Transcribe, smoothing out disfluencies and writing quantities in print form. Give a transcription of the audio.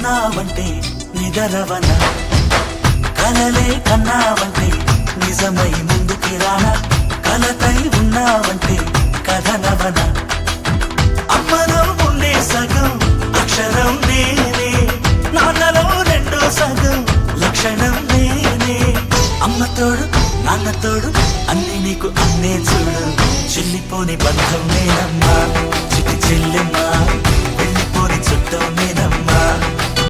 ఉన్నావంటే నిదరవన, కలలే కన్నావంటే నిజమై ముందుకి రానా, కలతై ఉన్నావంటే కథనవన. అమ్మలో ఉండే సగం అక్షరం నేనే, నాన్నలో రెండో సగం లక్షణం నేనే. అమ్మ తోడు నాన్న తోడు అన్ని నీకు అన్నే చూడు, చెల్లిపోని బంధం